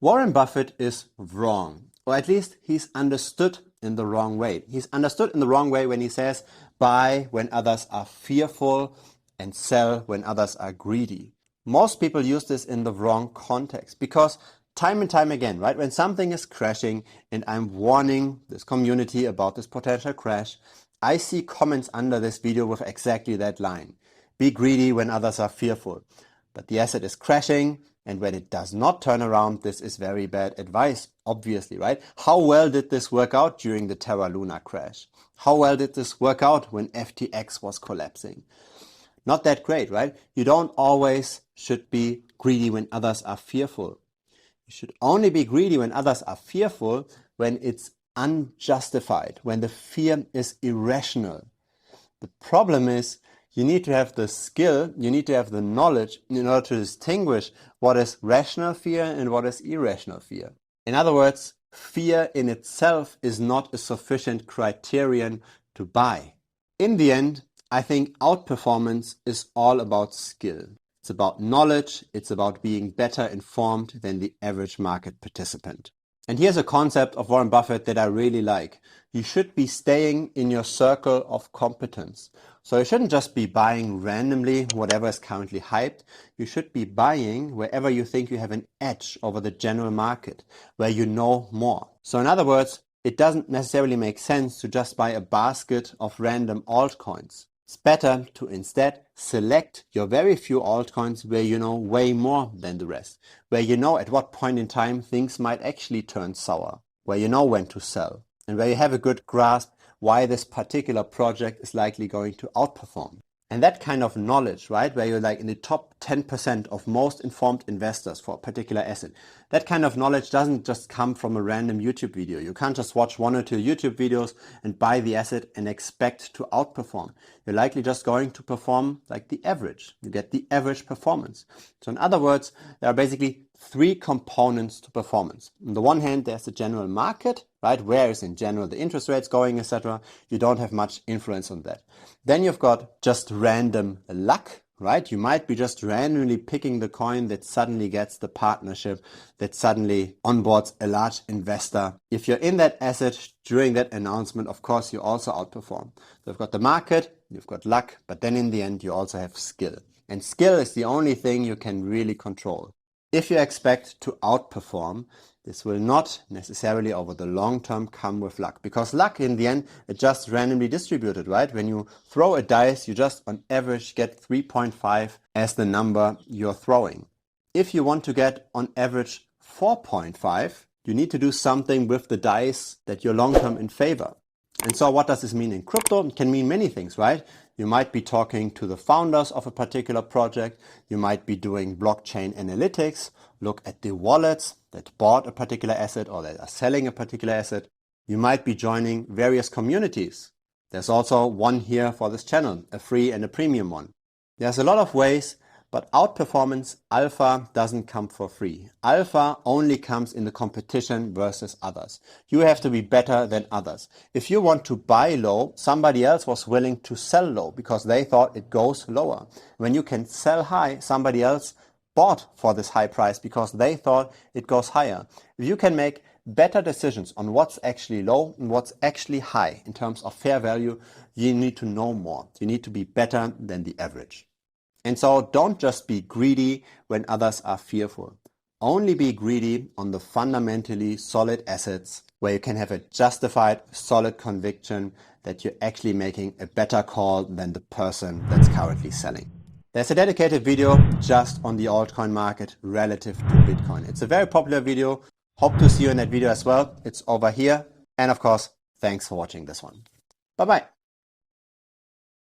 Warren Buffett is wrong, or at least he's understood in the wrong way. He's understood in the wrong way when he says buy when others are fearful and sell when others are greedy. Most people use this in the wrong context because time and time again, right, when something is crashing and I'm warning this community about this potential crash, I see comments under this video with exactly that line. Be greedy when others are fearful. But the asset is crashing, and when it does not turn around, this is very bad advice, obviously, right? How well did this work out during the Terra Luna crash? How well did this work out when FTX was collapsing? Not that great, right? You don't always should be greedy when others are fearful. You should only be greedy when others are fearful when it's unjustified, when the fear is irrational. The problem is you need to have the skill, you need to have the knowledge in order to distinguish what is rational fear and what is irrational fear. In other words, fear in itself is not a sufficient criterion to buy. In the end, I think outperformance is all about skill. It's about knowledge, it's about being better informed than the average market participant. And here's a concept of Warren Buffett that I really like. You should be staying in your circle of competence. So you shouldn't just be buying randomly whatever is currently hyped. You should be buying wherever you think you have an edge over the general market, where you know more. So in other words, it doesn't necessarily make sense to just buy a basket of random altcoins. It's better to instead select your very few altcoins where you know way more than the rest, where you know at what point in time things might actually turn sour, where you know when to sell, and where you have a good grasp why this particular project is likely going to outperform. And that kind of knowledge, right, where you're like in the top 10% of most informed investors for a particular asset, that kind of knowledge doesn't just come from a random YouTube video. You can't just watch 1 or 2 YouTube videos and buy the asset and expect to outperform. You're likely just going to perform like the average. You get the average performance. So in other words, there are basically 3 components to performance. On the one hand, there's the general market, right? Where is in general the interest rates going, etc. You don't have much influence on that. Then you've got just random luck, right? You might be just randomly picking the coin that suddenly gets the partnership, that suddenly onboards a large investor. If you're in that asset during that announcement, of course, you also outperform. So you've got the market, you've got luck, but then in the end, you also have skill. And skill is the only thing you can really control. If you expect to outperform, this will not necessarily over the long term come with luck, because luck in the end is just randomly distributed, right? When you throw a dice, you just on average get 3.5 as the number you're throwing. If you want to get on average 4.5, you need to do something with the dice that you're long term in favor. And so what does this mean in crypto? It can mean many things, right? You might be talking to the founders of a particular project. You might be doing blockchain analytics. Look at the wallets that bought a particular asset or that are selling a particular asset. You might be joining various communities. There's also one here for this channel, a free and a premium one. There's a lot of ways, but outperformance alpha doesn't come for free. Alpha only comes in the competition versus others. You have to be better than others. If you want to buy low, somebody else was willing to sell low because they thought it goes lower. When you can sell high, somebody else bought for this high price because they thought it goes higher. If you can make better decisions on what's actually low and what's actually high in terms of fair value, you need to know more. You need to be better than the average. And so don't just be greedy when others are fearful. Only be greedy on the fundamentally solid assets where you can have a justified, solid conviction that you're actually making a better call than the person that's currently selling. There's a dedicated video just on the altcoin market relative to Bitcoin. It's a very popular video. Hope to see you in that video as well. It's over here. And of course, thanks for watching this one. Bye-bye.